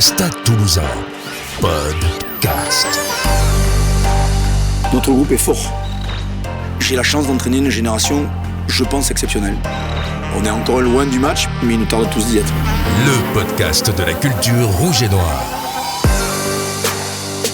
Stade Toulousain, podcast. Notre groupe est fort. J'ai la chance d'entraîner une génération, je pense, exceptionnelle. On est encore loin du match, mais il nous tarde tous d'y être. Le podcast de la culture rouge et noire.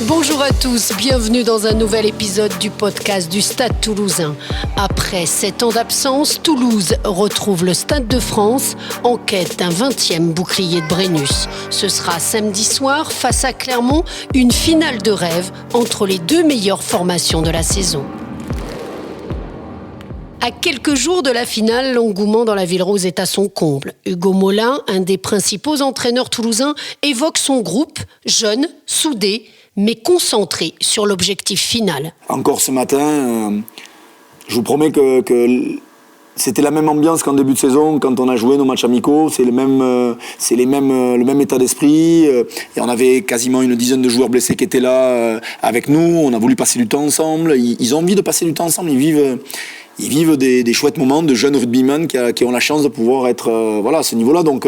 Bonjour à tous, bienvenue dans un nouvel épisode du podcast du Stade Toulousain. Après 7 ans d'absence, Toulouse retrouve le Stade de France en quête d'un 20e bouclier de Brennus. Ce sera samedi soir face à Clermont, une finale de rêve entre les deux meilleures formations de la saison. À quelques jours de la finale, l'engouement dans la Ville Rose est à son comble. Hugo Mola, un des principaux entraîneurs toulousains, évoque son groupe, jeune, soudé, mais concentré sur l'objectif final. Encore ce matin, je vous promets que c'était la même ambiance qu'en début de saison, quand on a joué nos matchs amicaux. C'est le même état d'esprit. Et on avait quasiment une dizaine de joueurs blessés qui étaient là avec nous. On a voulu passer du temps ensemble. Ils ont envie de passer du temps ensemble. Ils vivent des chouettes moments de jeunes rugbymen qui ont la chance de pouvoir être à ce niveau-là. Donc,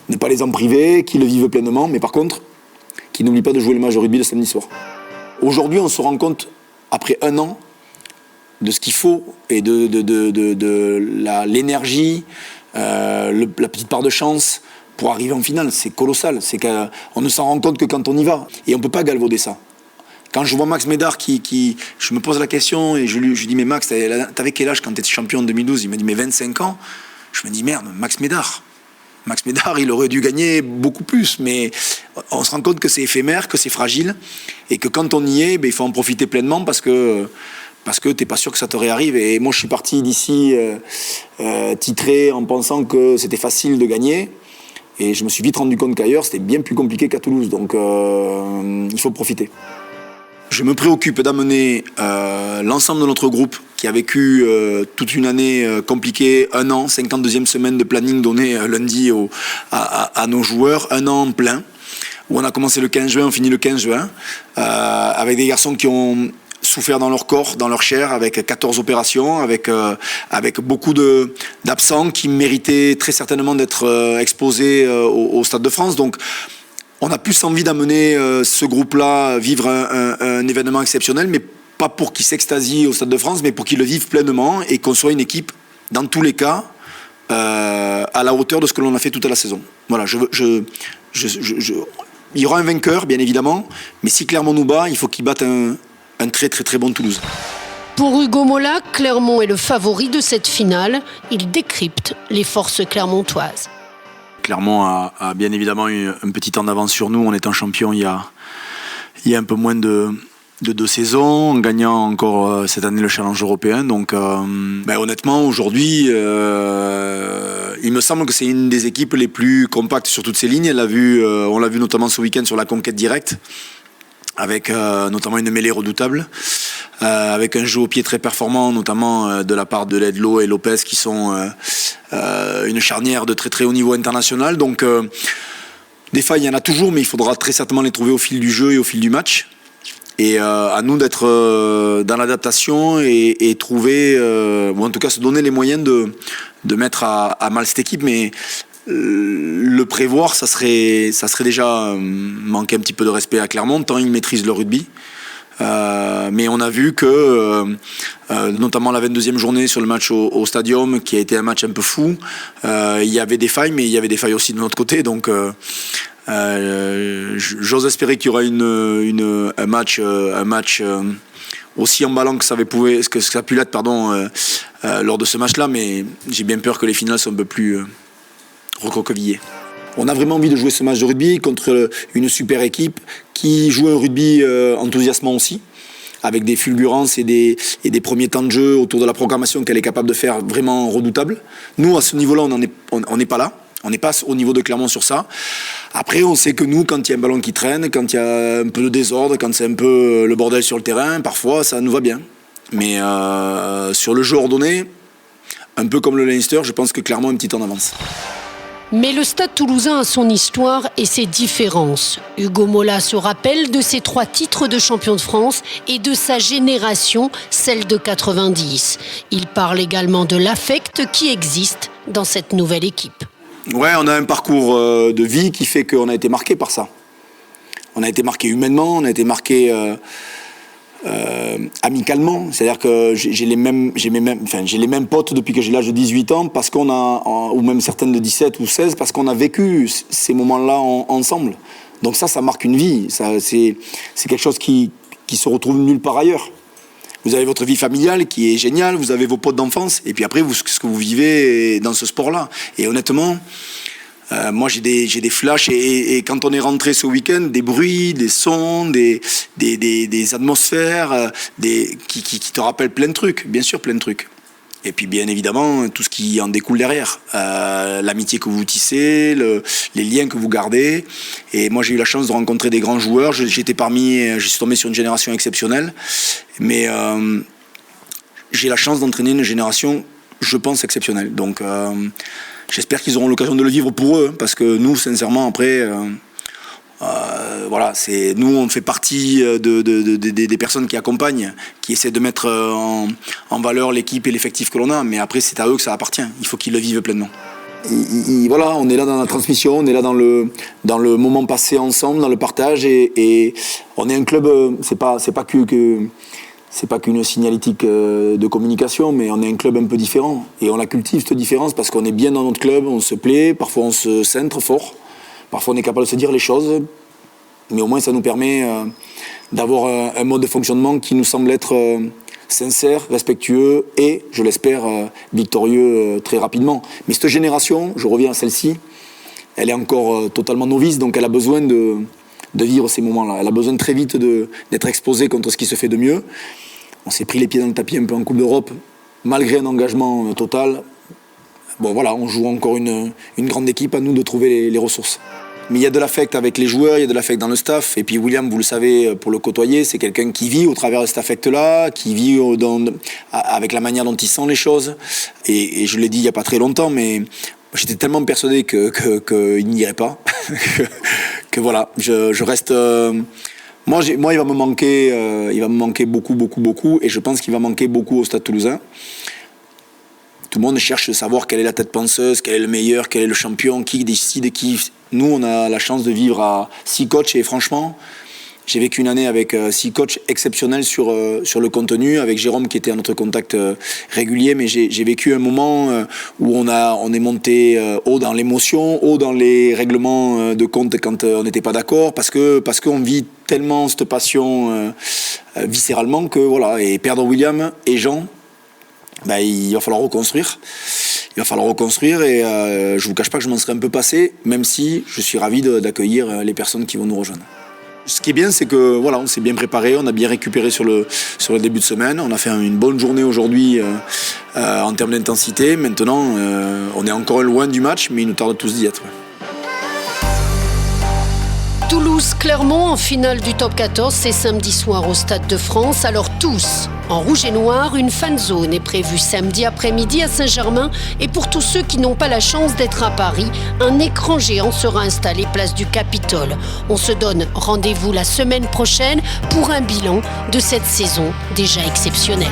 ne pas les en priver, qu'ils le vivent pleinement. Mais par contre, qui n'oublie pas de jouer le match de rugby le samedi soir. Aujourd'hui, on se rend compte, après un an, de ce qu'il faut et de l'énergie, la petite part de chance pour arriver en finale. C'est colossal. C'est qu'on ne s'en rend compte que quand on y va. Et on ne peut pas galvauder ça. Quand je vois Max Médard je me pose la question et je lui dis, mais Max, t'avais quel âge quand t'étais champion en 2012 ? Il me dit, mais 25 ans. Je me dis, merde, Max Médard, il aurait dû gagner beaucoup plus, mais on se rend compte que c'est éphémère, que c'est fragile, et que quand on y est, il faut en profiter pleinement parce que t'es pas sûr que ça te réarrive. Et moi, je suis parti d'ici titré en pensant que c'était facile de gagner, et je me suis vite rendu compte qu'ailleurs, c'était bien plus compliqué qu'à Toulouse, donc il faut profiter. Je me préoccupe d'amener l'ensemble de notre groupe qui a vécu toute une année compliquée, un an, 52e semaine de planning donné lundi à nos joueurs, un an plein, où on a commencé le 15 juin, on finit le 15 juin, avec des garçons qui ont souffert dans leur corps, dans leur chair, avec 14 opérations, avec beaucoup d'absents qui méritaient très certainement d'être exposés au Stade de France. Donc, on a plus envie d'amener ce groupe-là vivre un événement exceptionnel, mais pas pour qu'ils s'extasient au Stade de France, mais pour qu'ils le vivent pleinement et qu'on soit une équipe, dans tous les cas, à la hauteur de ce que l'on a fait toute la saison. Voilà, il y aura un vainqueur, bien évidemment, mais si Clermont nous bat, il faut qu'il batte un très très très bon Toulouse. Pour Hugo Mola, Clermont est le favori de cette finale. Il décrypte les forces clermontoises. Clermont a bien évidemment eu un petit temps d'avance sur nous. On est en champion il y a un peu moins de 2 saisons, en gagnant encore cette année le challenge européen. Donc honnêtement, aujourd'hui, il me semble que c'est une des équipes les plus compactes sur toutes ces lignes. On l'a vu notamment ce week-end sur la conquête directe, avec notamment une mêlée redoutable, avec un jeu au pied très performant, notamment de la part de Ledlow et Lopez, qui sont une charnière de très très haut niveau international. Donc des failles, il y en a toujours, mais il faudra très certainement les trouver au fil du jeu et au fil du match. Et à nous d'être dans l'adaptation et trouver, ou en tout cas se donner les moyens de mettre à mal cette équipe. Mais le prévoir, ça serait déjà manquer un petit peu de respect à Clermont, tant ils maîtrisent le rugby. Mais on a vu que, notamment la 22e journée sur le match au Stadium, qui a été un match un peu fou, il y avait des failles, mais il y avait des failles aussi de notre côté. Donc, j'ose espérer qu'il y aura un match aussi emballant que ça a pu l'être lors de ce match-là. Mais j'ai bien peur que les finales soient un peu plus recroquevillées. On a vraiment envie de jouer ce match de rugby contre une super équipe qui joue un rugby enthousiasmant aussi, avec des fulgurances et des premiers temps de jeu autour de la programmation qu'elle est capable de faire vraiment redoutable. Nous, à ce niveau-là, on n'est pas là. On n'est pas au niveau de Clermont sur ça. Après, on sait que nous, quand il y a un ballon qui traîne, quand il y a un peu de désordre, quand c'est un peu le bordel sur le terrain, parfois, ça nous va bien. Mais sur le jeu ordonné, un peu comme le Leinster, je pense que Clermont a un petit temps d'avance. Mais le Stade Toulousain a son histoire et ses différences. Hugo Mola se rappelle de ses 3 titres de champion de France et de sa génération, celle de 90. Il parle également de l'affect qui existe dans cette nouvelle équipe. Ouais, on a un parcours de vie qui fait qu'on a été marqué par ça. On a été marqué humainement, on a été marqué amicalement. C'est-à-dire que j'ai les mêmes potes depuis que j'ai l'âge de 18 ans, parce qu'on a, ou même certaines de 17 ou 16, parce qu'on a vécu ces moments-là ensemble. Donc ça marque une vie. C'est quelque chose qui se retrouve nulle part ailleurs. Vous avez votre vie familiale qui est géniale, vous avez vos potes d'enfance, et puis après, ce que vous vivez dans ce sport-là. Et honnêtement, moi j'ai des flashs, et quand on est rentré ce week-end, des bruits, des sons, des atmosphères, qui te rappellent plein de trucs, bien sûr plein de trucs. Et puis bien évidemment, tout ce qui en découle derrière, l'amitié que vous tissez, les liens que vous gardez. Et moi j'ai eu la chance de rencontrer des grands joueurs, je suis tombé sur une génération exceptionnelle, mais j'ai la chance d'entraîner une génération, je pense, exceptionnelle. Donc j'espère qu'ils auront l'occasion de le vivre pour eux, parce que nous, sincèrement, après... voilà, nous on fait partie des personnes qui accompagnent, qui essaient de mettre en valeur l'équipe et l'effectif que l'on a, mais après c'est à eux que ça appartient, il faut qu'ils le vivent pleinement. Voilà, on est là dans la transmission, on est là dans le moment passé ensemble, dans le partage, et on est un club, c'est pas qu'une signalétique de communication, mais on est un club un peu différent, et on la cultive cette différence parce qu'on est bien dans notre club, on se plaît, parfois on se centre fort. Parfois, on est capable de se dire les choses, mais au moins, ça nous permet d'avoir un mode de fonctionnement qui nous semble être sincère, respectueux et, je l'espère, victorieux très rapidement. Mais cette génération, je reviens à celle-ci, elle est encore totalement novice, donc elle a besoin de vivre ces moments-là. Elle a besoin très vite d'être exposée contre ce qui se fait de mieux. On s'est pris les pieds dans le tapis un peu en Coupe d'Europe, malgré un engagement total. Bon voilà, on joue encore une grande équipe, à nous de trouver les ressources. Mais il y a de l'affect avec les joueurs, il y a de l'affect dans le staff. Et puis William, vous le savez, pour le côtoyer, c'est quelqu'un qui vit au travers de cet affect-là, qui vit avec la manière dont il sent les choses. Et je l'ai dit il n'y a pas très longtemps, mais j'étais tellement persuadé qu'il n'y irait pas, que voilà, je reste... Moi, il va me manquer beaucoup, beaucoup, beaucoup. Et je pense qu'il va manquer beaucoup au Stade Toulousain. Tout le monde cherche à savoir quelle est la tête penseuse, quel est le meilleur, quel est le champion, qui décide qui. Nous, on a la chance de vivre à 6 coachs, et franchement, j'ai vécu une année avec 6 coachs exceptionnels sur le contenu, avec Jérôme qui était à notre contact régulier, mais j'ai vécu un moment où on est monté haut dans l'émotion, haut dans les règlements de compte quand on n'était pas d'accord, parce qu'on vit tellement cette passion viscéralement que voilà. Et perdre William et Jean, il va falloir reconstruire. Et je vous cache pas que je m'en serais un peu passé, même si je suis ravi d'accueillir les personnes qui vont nous rejoindre. Ce qui est bien, c'est que voilà, on s'est bien préparé, on a bien récupéré sur le début de semaine, on a fait une bonne journée aujourd'hui en termes d'intensité. Maintenant, on est encore loin du match, mais il nous tarde tous d'y être. Toulouse-Clermont en finale du top 14, c'est samedi soir au Stade de France. Alors tous, en rouge et noir, une fan zone est prévue samedi après-midi à Saint-Germain. Et pour tous ceux qui n'ont pas la chance d'être à Paris, un écran géant sera installé place du Capitole. On se donne rendez-vous la semaine prochaine pour un bilan de cette saison déjà exceptionnelle.